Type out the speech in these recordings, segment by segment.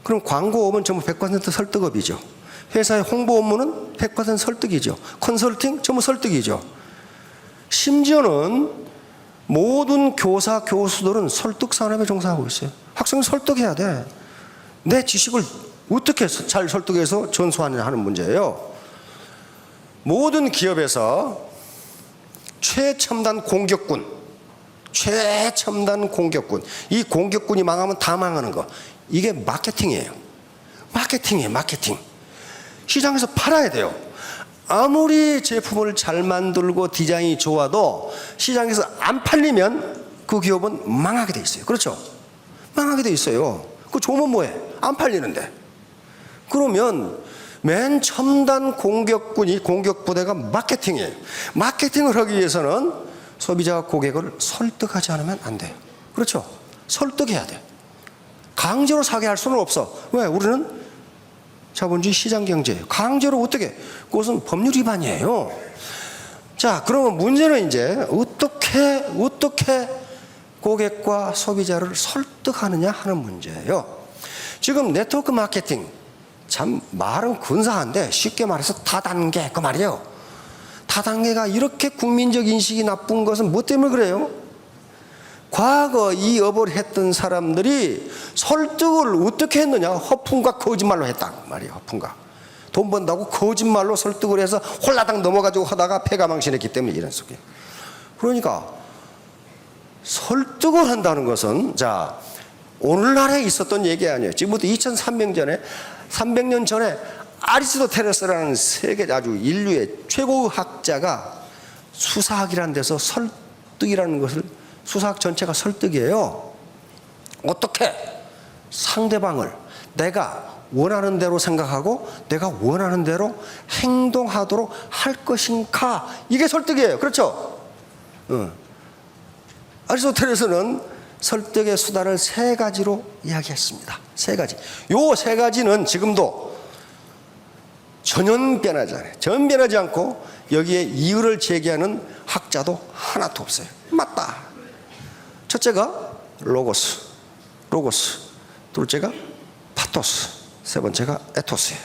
그럼 광고업은 전부 100% 설득업이죠. 회사의 홍보 업무는 100% 설득이죠. 컨설팅 전부 설득이죠. 심지어는 모든 교사, 교수들은 설득 산업에 종사하고 있어요. 학생을 설득해야 돼. 내 지식을 어떻게 잘 설득해서 전수하느냐 하는 문제예요. 모든 기업에서 최첨단 공격군, 이 공격군이 망하면 다 망하는 거. 이게 마케팅이에요. 마케팅이에요, 마케팅. 시장에서 팔아야 돼요. 아무리 제품을 잘 만들고 디자인이 좋아도 시장에서 안 팔리면 그 기업은 망하게 돼 있어요. 그렇죠? 망하게 돼 있어요. 그거 좋으면 뭐해? 안 팔리는데. 그러면 맨 첨단 공격군이, 공격부대가 마케팅이에요. 마케팅을 하기 위해서는 소비자 고객을 설득하지 않으면 안 돼요. 그렇죠? 설득해야 돼. 강제로 사게 할 수는 없어. 왜? 우리는 자본주의 시장경제예요. 강제로 어떻게? 그것은 법률 위반이에요. 자, 그러면 문제는 이제 어떻게 고객과 소비자를 설득하느냐 하는 문제예요. 지금 네트워크 마케팅, 참 말은 근사한데 쉽게 말해서 다단계 그 말이에요. 다단계가 이렇게 국민적 인식이 나쁜 것은 뭐 때문에 그래요? 과거 이 업을 했던 사람들이 설득을 어떻게 했느냐? 허풍과 거짓말로 했다 말이에요. 허풍과 돈 번다고 거짓말로 설득을 해서 홀라당 넘어가지고 하다가 패가망신했기 때문에 이런 속에. 그러니까 설득을 한다는 것은, 자, 오늘날에 있었던 얘기 아니에요. 지금부터 300년 전에 아리스토텔레스라는 세계 아주 인류의 최고 학자가 수사학이라는 데서 설득이라는 것을, 수사학 전체가 설득이에요. 어떻게 상대방을 내가 원하는 대로 생각하고 내가 원하는 대로 행동하도록 할 것인가, 이게 설득이에요. 그렇죠? 아리스토텔레스는 설득의 수단을 3가지로 이야기했습니다. 3가지. 요 3가지는 지금도 전혀 변하지 않아요. 전혀 변하지 않고 여기에 이유를 제기하는 학자도 하나도 없어요. 맞다. 첫째가 로고스. 둘째가 파토스. 세 번째가 에토스예요.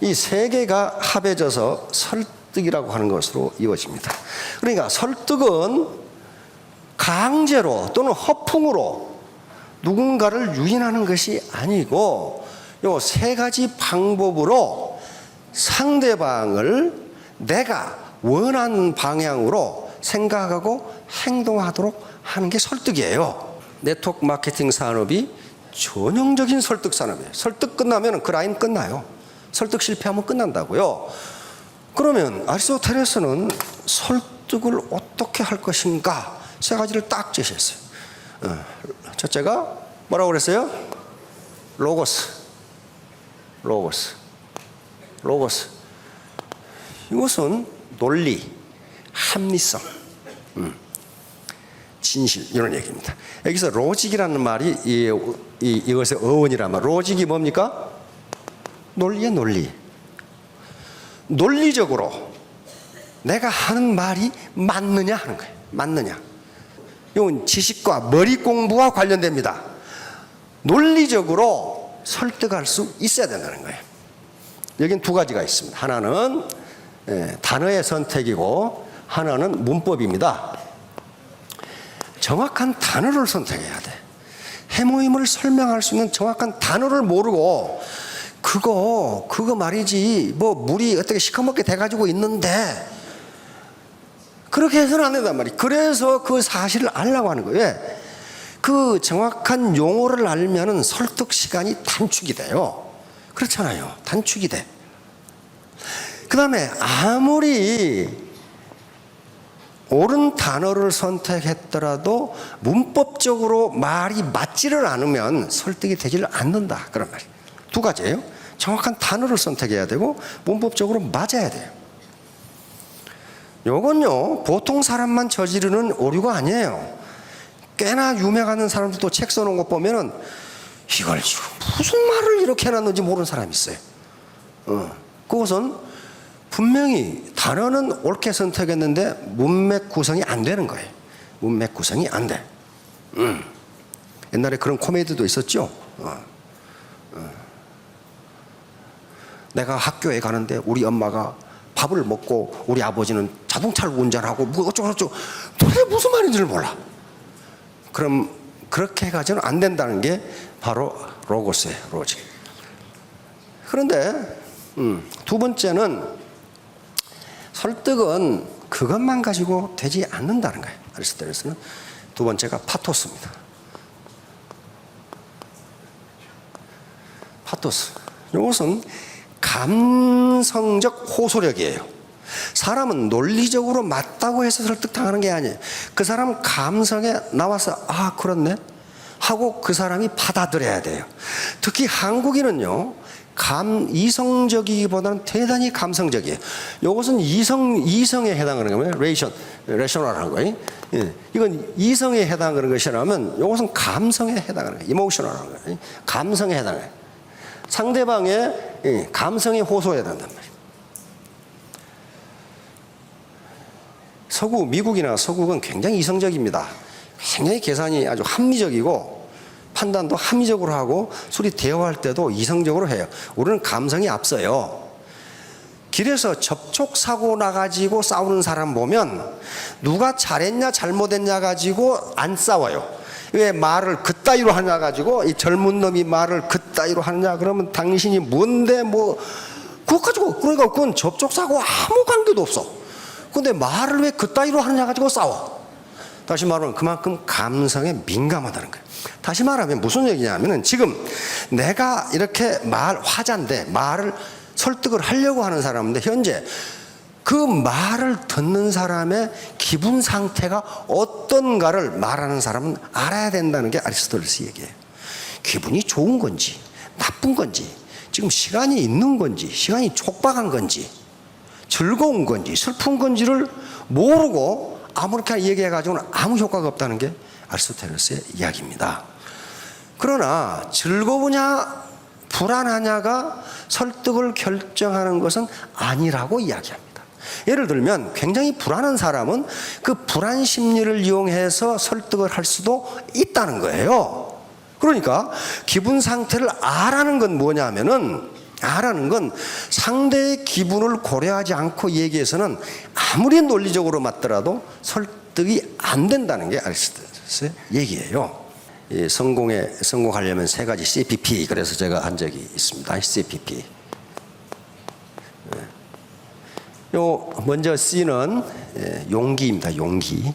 이 3개가 합해져서 설득이라고 하는 것으로 이루어집니다. 그러니까 설득은 강제로 또는 허풍으로 누군가를 유인하는 것이 아니고, 요 3가지 방법으로 상대방을 내가 원하는 방향으로 생각하고 행동하도록 하는 게 설득이에요. 네트워크 마케팅 산업이 전형적인 설득 산업이에요. 설득 끝나면 그 라인 끝나요. 설득 실패하면 끝난다고요. 그러면 아리스토텔레스는 설득을 어떻게 할 것인가 3가지를 딱 제시했어요. 첫째가 뭐라고 그랬어요? 로고스. 이것은 논리, 합리성, 진실, 이런 얘기입니다. 여기서 로직이라는 말이 이것의 어원이란 말. 로직이 뭡니까? 논리의 논리. 논리적으로 내가 하는 말이 맞느냐 하는 거예요. 맞느냐. 이건 지식과 머리 공부와 관련됩니다. 논리적으로 설득할 수 있어야 된다는 거예요. 여긴 2가지가 있습니다. 하나는 단어의 선택이고 하나는 문법입니다. 정확한 단어를 선택해야 돼. 해모임을 설명할 수 있는 정확한 단어를 모르고 그거 말이지 뭐 물이 어떻게 시커멓게 돼가지고 있는데 그렇게 해서는 안 된단 말이에요. 그래서 그 사실을 알려고 하는 거예요. 왜? 그 정확한 용어를 알면은 설득 시간이 단축이 돼요. 그렇잖아요. 단축이 돼. 그 다음에 아무리 옳은 단어를 선택했더라도 문법적으로 말이 맞지를 않으면 설득이 되지를 않는다, 그런 말이에요. 2가지예요. 정확한 단어를 선택해야 되고 문법적으로 맞아야 돼요. 요건요 보통 사람만 저지르는 오류가 아니에요. 꽤나 유명한 사람들도 책 써놓은 거 보면은 이걸 지금 무슨 말을 이렇게 해놨는지 모르는 사람이 있어요. 그것은 분명히 단어는 옳게 선택했는데 문맥 구성이 안 되는 거예요. 문맥 구성이 안 돼. 옛날에 그런 코미디도 있었죠. 내가 학교에 가는데 우리 엄마가 밥을 먹고 우리 아버지는 자동차를 운전하고 뭐 어쩌고저쩌고 도대체 무슨 말인지를 몰라. 그럼 그렇게 해가지고는 안 된다는 게 바로 로고스예요. 로직. 그런데 두 번째는 설득은 그것만 가지고 되지 않는다는 거예요. 아리스토텔레스는 두 번째가 파토스입니다. 파토스. 이것은 감성적 호소력이에요. 사람은 논리적으로 맞다고 해서 설득당하는 게 아니에요. 그 사람 감성에 나와서 아 그렇네 하고 그 사람이 받아들여야 돼요. 특히 한국인은요 이성적이기보다는 대단히 감성적이에요. 이것은 이성에 해당하는 거예요. 레이셔널한 거예요. 예. 이건 이성에 해당하는 것이라면 이것은 감성에 해당하는 거예요. 이모셔널한 거예요. 감성에 해당해요. 상대방의 감성에 호소해야 된단 말이에요. 미국이나 서구는 굉장히 이성적입니다. 굉장히 계산이 아주 합리적이고 판단도 합리적으로 하고 둘이 대화할 때도 이성적으로 해요. 우리는 감성이 앞서요. 길에서 접촉사고 나가지고 싸우는 사람 보면 누가 잘했냐 잘못했냐 가지고 안 싸워요. 왜 말을 그따위로 하냐 가지고 이 젊은 놈이 말을 그따위로 하느냐 그러면 당신이 뭔데 뭐 그거 가지고 그러니까 그건 접촉사고 아무 관계도 없어. 근데 말을 왜 그따위로 하느냐 가지고 싸워. 다시 말하면 그만큼 감성에 민감하다는 거예요. 다시 말하면 무슨 얘기냐면은 지금 내가 이렇게 화자인데 말을 설득을 하려고 하는 사람인데 현재 그 말을 듣는 사람의 기분 상태가 어떤가를 말하는 사람은 알아야 된다는 게 아리스토텔레스 얘기예요. 기분이 좋은 건지 나쁜 건지 지금 시간이 있는 건지 시간이 촉박한 건지 즐거운 건지 슬픈 건지를 모르고 아무렇게 얘기해가지고는 아무 효과가 없다는 게 아리스토텔레스의 이야기입니다. 그러나 즐거우냐 불안하냐가 설득을 결정하는 것은 아니라고 이야기합니다. 예를 들면 굉장히 불안한 사람은 그 불안 심리를 이용해서 설득을 할 수도 있다는 거예요. 그러니까 기분 상태를 아라는 건 뭐냐면은 아라는 건 상대의 기분을 고려하지 않고 얘기해서는 아무리 논리적으로 맞더라도 설득이 안 된다는 게 아리스토텔레스의 얘기예요. 성공하려면 세 가지 CPP 그래서 제가 한 적이 있습니다. CPP. 먼저 C는 용기입니다. 용기.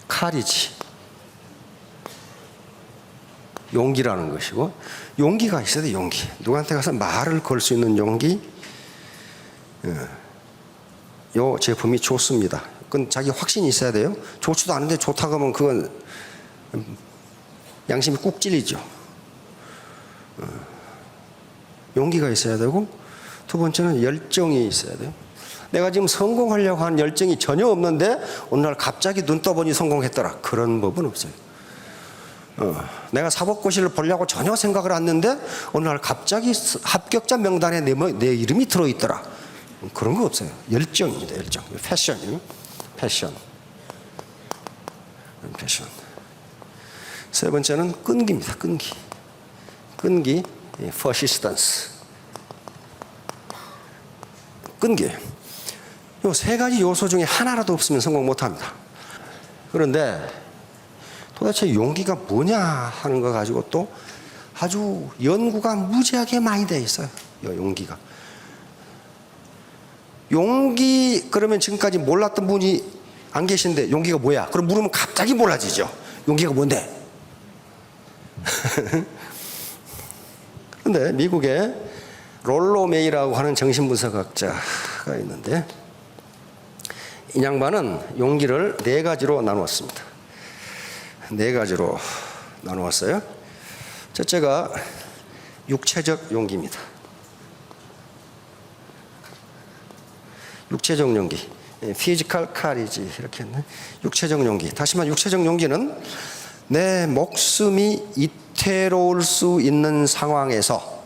카리지. 용기라는 것이고 용기가 있어야 돼. 용기. 누구한테 가서 말을 걸 수 있는 용기. 요 제품이 좋습니다. 그건 자기 확신이 있어야 돼요. 좋지도 않은데 좋다고 하면 그건 양심이 꾹 찔리죠. 용기가 있어야 되고 두 번째는 열정이 있어야 돼요. 내가 지금 성공하려고 하는 열정이 전혀 없는데 어느 날 갑자기 눈 떠보니 성공했더라. 그런 법은 없어요. 내가 사법고시를 보려고 전혀 생각을 안 했는데 어느 날 갑자기 합격자 명단에 내 이름이 들어있더라. 그런 거 없어요. 열정입니다. 열정. 패션. 세 번째는 끈기입니다. 끈기, persistence. 끈기. 이 세 가지 요소 중에 하나라도 없으면 성공 못합니다. 그런데 도대체 용기가 뭐냐 하는 거 가지고 또 아주 연구가 무지하게 많이 돼 있어요. 용기가. 용기 그러면 지금까지 몰랐던 분이 안 계신데 용기가 뭐야? 그럼 물으면 갑자기 몰라지죠. 용기가 뭔데? 그런데 미국에 롤로 메이라고 하는 정신분석학자가 있는데 이 양반은 용기를 네 가지로 나누었습니다. 네 가지로 나누었어요. 첫째가 육체적 용기입니다. 육체적 용기, physical courage 이렇게 했네. 육체적 용기. 다시 말해 육체적 용기는 내 목숨이 이태로울 수 있는 상황에서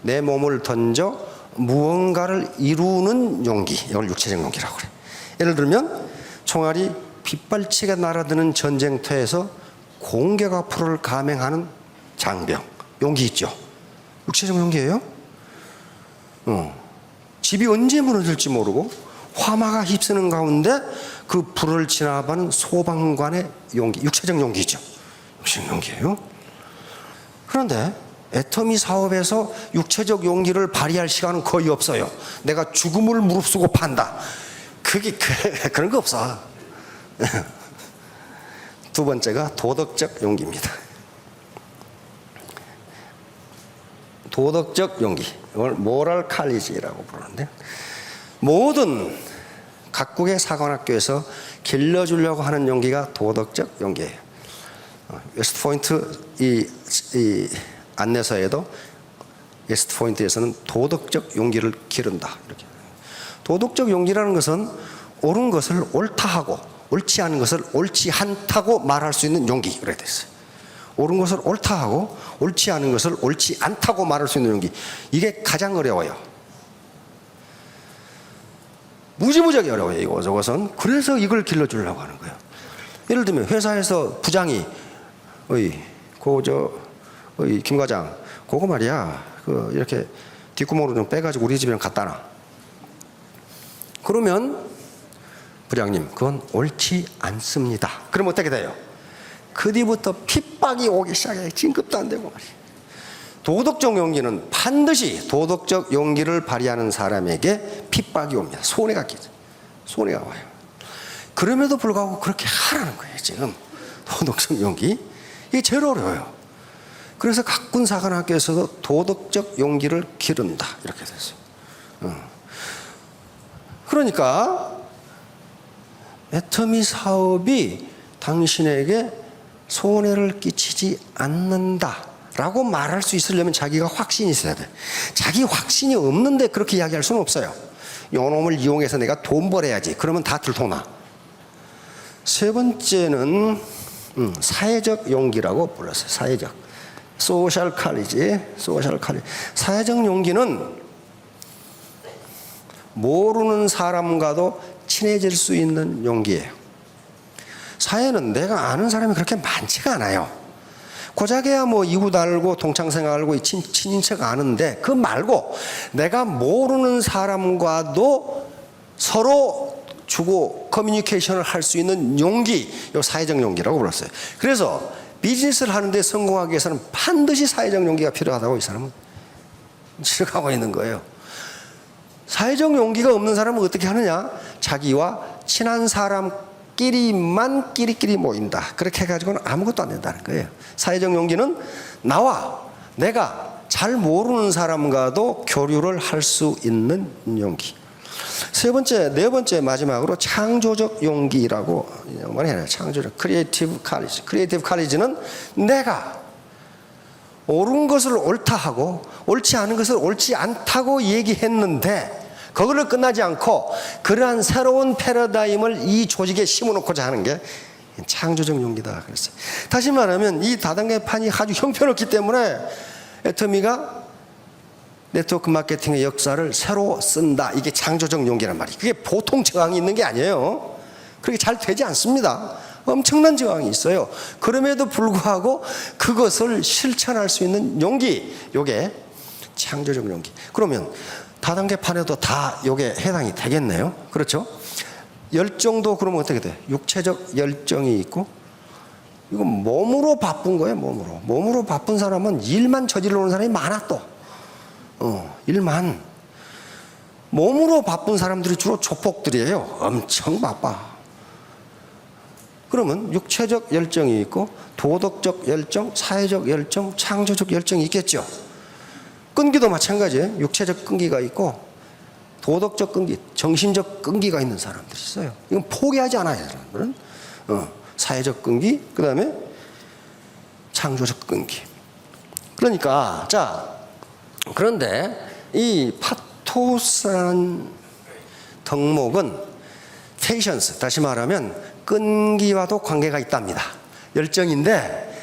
내 몸을 던져 무언가를 이루는 용기. 이걸 육체적 용기라고 그래. 예를 들면 총알이 빗발치게 날아드는 전쟁터에서 공격과 불을 감행하는 장병, 용기 있죠. 육체적 용기예요. 집이 언제 무너질지 모르고 화마가 휩쓰는 가운데 그 불을 지나가는 소방관의 용기, 육체적 용기죠. 육체적 용기예요. 그런데 애터미 사업에서 육체적 용기를 발휘할 시간은 거의 없어요. 내가 죽음을 무릅쓰고 판다. 그런 거 없어. 두 번째가 도덕적 용기입니다. 도덕적 용기, 이걸 모럴 칼리지라고 부르는데, 모든 각국의 사관학교에서 길러주려고 하는 용기가 도덕적 용기예요. 웨스트 포인트 이 안내서에도 웨스트 포인트에서는 도덕적 용기를 기른다, 이렇게. 도덕적 용기라는 것은 옳은 것을 옳다 하고 옳지 않은 것을 옳지 않다고 말할 수 있는 용기, 그래 됐어요. 옳은 것을 옳다 하고 옳지 않은 것을 옳지 않다고 말할 수 있는 용기, 이게 가장 어려워요. 무지무지하게 어려워요, 이거 저것은. 그래서 이걸 길러주려고 하는 거예요. 예를 들면 회사에서 부장이 김 과장, 그거 말이야, 이렇게 뒷구멍으로 좀 빼가지고 우리 집에 갖다 놔. 그러면 부장님, 그건 옳지 않습니다. 그럼 어떻게 돼요? 그 뒤부터 핍박이 오기 시작해. 진급도 안 되고 말이야. 도덕적 용기는 반드시 도덕적 용기를 발휘하는 사람에게 핍박이 옵니다. 손해가 끼죠. 손해가 와요. 그럼에도 불구하고 그렇게 하라는 거예요, 지금. 도덕적 용기. 이게 제일 어려워요. 그래서 각군 사관학교에서도 도덕적 용기를 기른다, 이렇게 됐어요. 그러니까 애터미 사업이 당신에게 손해를 끼치지 않는다라고 말할 수 있으려면 자기가 확신이 있어야 돼. 자기 확신이 없는데 그렇게 이야기할 수는 없어요. 요놈을 이용해서 내가 돈 벌어야지. 그러면 다 들통나. 세 번째는 사회적 용기라고 불렀어요. 사회적. 소셜 카리지. 사회적 용기는 모르는 사람과도 친해질 수 있는 용기예요. 사회는 내가 아는 사람이 그렇게 많지가 않아요. 고작해야 뭐 이웃 알고 동창생 알고 친인척 아는데, 그 말고 내가 모르는 사람과도 서로 주고 커뮤니케이션을 할 수 있는 용기, 이 사회적 용기라고 불렀어요. 그래서 비즈니스를 하는데 성공하기 위해서는 반드시 사회적 용기가 필요하다고 이 사람은 지적하고 있는 거예요. 사회적 용기가 없는 사람은 어떻게 하느냐? 자기와 친한 사람끼리만 끼리끼리 모인다. 그렇게 해가지고는 아무것도 안 된다는 거예요. 사회적 용기는 내가 잘 모르는 사람과도 교류를 할 수 있는 용기. 네 번째 마지막으로 창조적 용기라고 말해요. 창조적 크리에이티브 카리지. 크리에이티브 카리지는 내가 옳은 것을 옳다 하고 옳지 않은 것을 옳지 않다고 얘기했는데 그걸로 끝나지 않고 그러한 새로운 패러다임을 이 조직에 심어놓고자 하는 게 창조적 용기다 그랬어요. 다시 말하면 이 다단계판이 아주 형편없기 때문에 애터미가 네트워크 마케팅의 역사를 새로 쓴다. 이게 창조적 용기란 말이에요. 그게 보통 저항이 있는 게 아니에요. 그렇게 잘 되지 않습니다. 엄청난 저항이 있어요. 그럼에도 불구하고 그것을 실천할 수 있는 용기, 요게 창조적 용기. 그러면 다단계판에도 다 요게 해당이 되겠네요. 그렇죠? 열정도 그러면 어떻게 돼? 육체적 열정이 있고, 이건 몸으로 바쁜 거예요. 몸으로 바쁜 사람은 일만 저질러 오는 사람이 많아 또. 일만. 몸으로 바쁜 사람들이 주로 조폭들이에요. 엄청 바빠. 그러면 육체적 열정이 있고 도덕적 열정, 사회적 열정, 창조적 열정이 있겠죠. 끈기도 마찬가지예요. 육체적 끈기가 있고 도덕적 끈기, 정신적 끈기가 있는 사람들이 있어요. 이건 포기하지 않아요, 사람들은. 사회적 끈기, 그 다음에 창조적 끈기. 그러니까 그런데 이 파토스라는 덕목은 페이션스, 다시 말하면 끈기와도 관계가 있답니다. 열정인데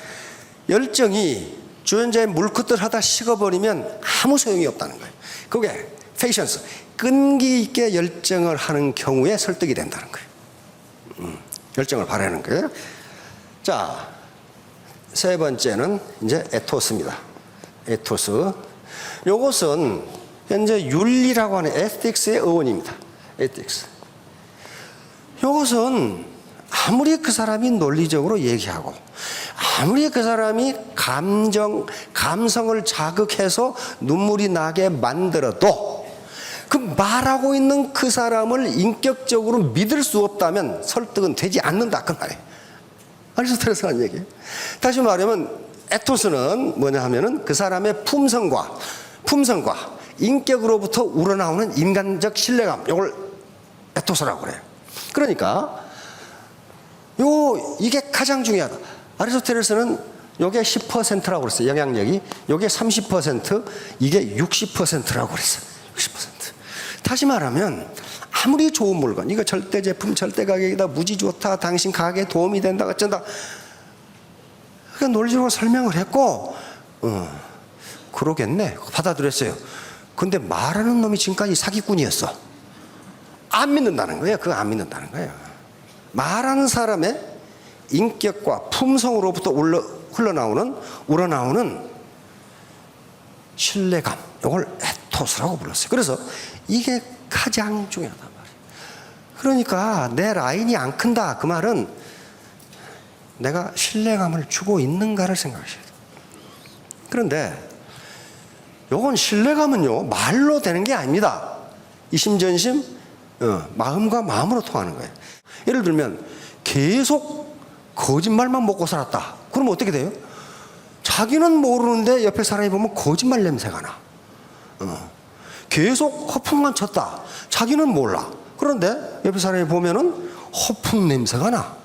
열정이 주연자의 물끝을 하다 식어버리면 아무 소용이 없다는 거예요. 그게 페이션스, 끈기 있게 열정을 하는 경우에 설득이 된다는 거예요. 열정을 바라는 거예요. 자, 세 번째는 이제 에토스입니다. 에토스. 요것은 현재 윤리라고 하는 에틱스의 어원입니다. 에틱스. 요것은 아무리 그 사람이 논리적으로 얘기하고 아무리 그 사람이 감성을 자극해서 눈물이 나게 만들어도 그 말하고 있는 그 사람을 인격적으로 믿을 수 없다면 설득은 되지 않는다 그 말이에요. 아리스토텔레스가 한 얘기예요. 다시 말하면 에토스는 뭐냐 하면은 그 사람의 품성과 인격으로부터 우러나오는 인간적 신뢰감, 이걸 에토스라고 그래요. 그러니까 이게 가장 중요하다. 아리스토텔레스는 요게 10%라고 그랬어요. 영향력이. 요게 30%, 이게 60%라고 그랬어요. 60%. 다시 말하면 아무리 좋은 물건, 이거 절대 제품, 절대 가격이다, 무지 좋다, 당신 가게에 도움이 된다, 어쩐다. 그러니까 논리적으로 설명을 했고, 그러겠네. 받아들였어요. 근데 말하는 놈이 지금까지 사기꾼이었어. 안 믿는다는 거예요. 그거 안 믿는다는 거예요. 말하는 사람의 인격과 품성으로부터 우러나오는 신뢰감, 이걸 에토스라고 불렀어요. 그래서 이게 가장 중요하단 말이에요. 그러니까 내 라인이 안 큰다, 그 말은 내가 신뢰감을 주고 있는가를 생각하셔야 돼요. 그런데 요건 신뢰감은요 말로 되는 게 아닙니다. 이심전심 마음과 마음으로 통하는 거예요. 예를 들면 계속 거짓말만 먹고 살았다. 그러면 어떻게 돼요? 자기는 모르는데 옆에 사람이 보면 거짓말 냄새가 나. 계속 허풍만 쳤다. 자기는 몰라. 그런데 옆에 사람이 보면은 허풍 냄새가 나.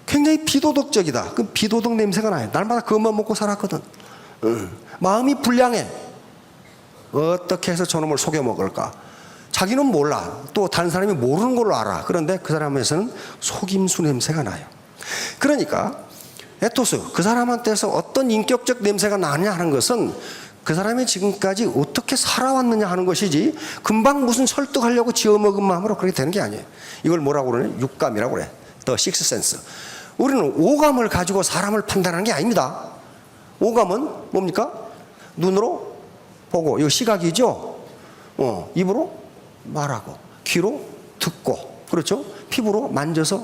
굉장히 비도덕적이다. 그 비도덕 냄새가 나요. 날마다 그것만 먹고 살았거든. 마음이 불량해. 어떻게 해서 저놈을 속여 먹을까? 자기는 몰라. 또 다른 사람이 모르는 걸로 알아. 그런데 그 사람에서는 속임수 냄새가 나요. 그러니까 에토스, 그 사람한테서 어떤 인격적 냄새가 나느냐 하는 것은 그 사람이 지금까지 어떻게 살아왔느냐 하는 것이지 금방 무슨 설득하려고 지어먹은 마음으로 그렇게 되는 게 아니에요. 이걸 뭐라고 그러냐? 육감이라고 그래. The sixth sense. 우리는 오감을 가지고 사람을 판단하는 게 아닙니다. 오감은 뭡니까? 눈으로 보고, 이거 시각이죠? 입으로 말하고, 귀로 듣고, 그렇죠? 피부로 만져서,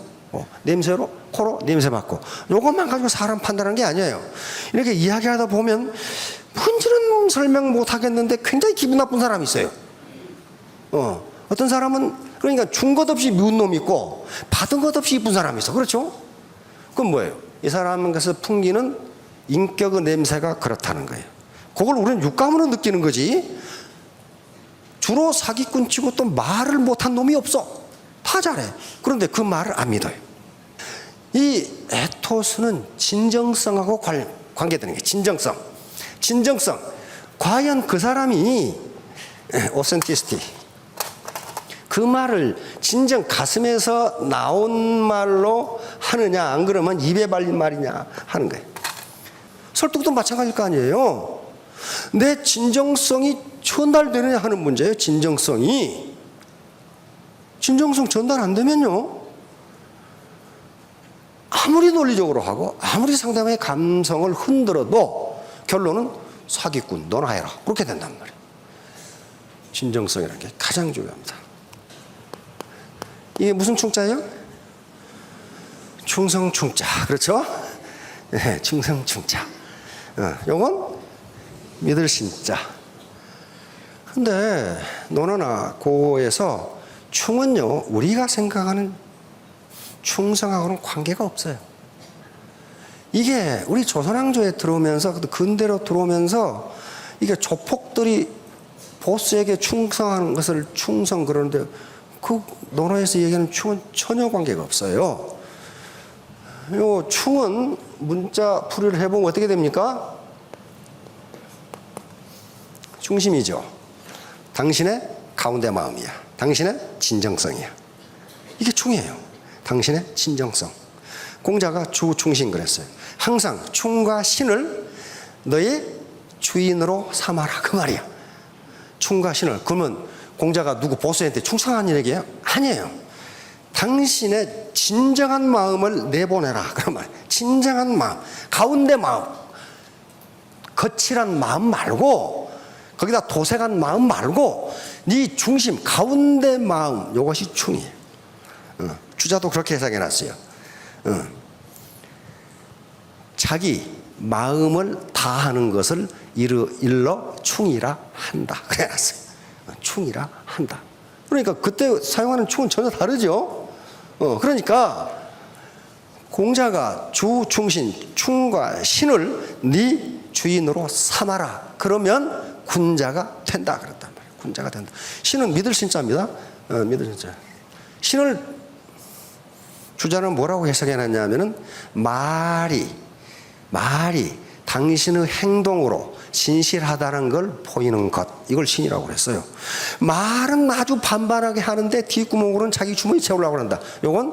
냄새로, 코로 냄새 맡고, 이것만 가지고 사람 판단하는 게 아니에요. 이렇게 이야기하다 보면 뭔지는 설명 못 하겠는데 굉장히 기분 나쁜 사람이 있어요. 어떤 사람은 그러니까 준 것 없이 미운 놈이 있고 받은 것 없이 이쁜 사람이 있어. 그렇죠? 그건 뭐예요? 이 사람에서 풍기는 인격의 냄새가 그렇다는 거예요. 그걸 우리는 육감으로 느끼는 거지. 주로 사기꾼치고 또 말을 못한 놈이 없어. 다 잘해. 그런데 그 말을 안 믿어요. 이 에토스는 진정성하고 관계되는 게 진정성. 과연 그 사람이 오센티시티, 그 말을 진정 가슴에서 나온 말로 하느냐, 안 그러면 입에 발린 말이냐 하는 거예요. 설득도 마찬가지일 거 아니에요. 내 진정성이 전달되느냐 하는 문제예요. 진정성 전달 안 되면요, 아무리 논리적으로 하고 아무리 상대방의 감성을 흔들어도 결론은 사기꾼, 너나 해라, 그렇게 된단 말이에요. 진정성이라는 게 가장 중요합니다. 이게 무슨 충자예요? 충성충자. 그렇죠? 네, 충성충자. 요건 믿을 신자. 근데 논어나 고에서 충은요, 우리가 생각하는 충성하고는 관계가 없어요. 이게 우리 조선왕조에 들어오면서, 근대로 들어오면서 이게 조폭들이 보스에게 충성하는 것을 충성 그러는데, 그 논어에서 얘기하는 충은 전혀 관계가 없어요. 요 충은 문자 풀이를 해보면 어떻게 됩니까? 중심이죠. 당신의 가운데 마음이야. 당신의 진정성이야. 이게 충이에요. 당신의 진정성. 공자가 주충신 그랬어요. 항상 충과 신을 너의 주인으로 삼아라, 그 말이야. 충과 신을. 그러면 공자가 누구 보스한테 충성하는 얘기예요? 아니에요. 당신의 진정한 마음을 내보내라. 그런 말. 진정한 마음, 가운데 마음, 거칠한 마음 말고, 거기다 도색한 마음 말고, 네 중심, 가운데 마음, 이것이 충이에요. 주자도 그렇게 해석해놨어요. 자기 마음을 다하는 것을 일러 충이라 한다. 그래놨어요. 충이라 한다. 그러니까 그때 사용하는 충은 전혀 다르죠. 그러니까 공자가 주, 충신, 충과 신을 네 주인으로 삼아라. 그러면 군자가 된다. 그랬단 말이에요. 군자가 된다. 신은 믿을 신자입니다. 믿을 신자. 신을 주자는 뭐라고 해석해놨냐면은 말이 당신의 행동으로 진실하다는 걸 보이는 것, 이걸 신이라고 그랬어요. 말은 아주 반반하게 하는데 뒷구멍으로는 자기 주머니 채우려고 한다. 요건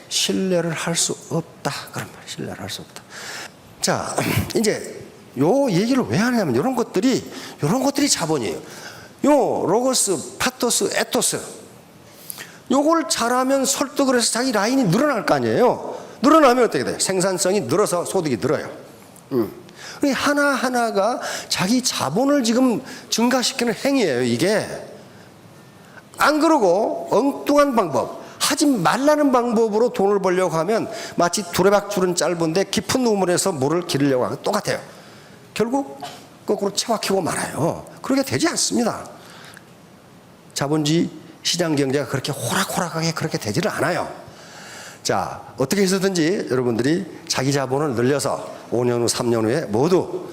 신뢰를 할 수 없다. 그런 말이에요. 신뢰를 할 수 없다. 자, 이제 요 얘기를 왜 하냐면 이런 것들이 자본이에요. 요 로고스, 파토스, 에토스, 요걸 잘하면 설득을 해서 자기 라인이 늘어날 거 아니에요. 늘어나면 어떻게 돼요? 생산성이 늘어서 소득이 늘어요. 하나하나가 자기 자본을 지금 증가시키는 행위예요, 이게. 안 그러고 엉뚱한 방법, 하지 말라는 방법으로 돈을 벌려고 하면 마치 두레박줄은 짧은데 깊은 우물에서 물을 기르려고 하는 것 똑같아요. 결국 거꾸로 채워키고 말아요. 그렇게 되지 않습니다. 자본주의 시장 경제가 그렇게 호락호락하게 그렇게 되지를 않아요. 자, 어떻게 해서든지 여러분들이 자기 자본을 늘려서 5년 후, 3년 후에 모두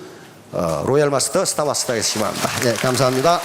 로얄 마스터, 스타 마스터에게 시험합니다. 네, 감사합니다.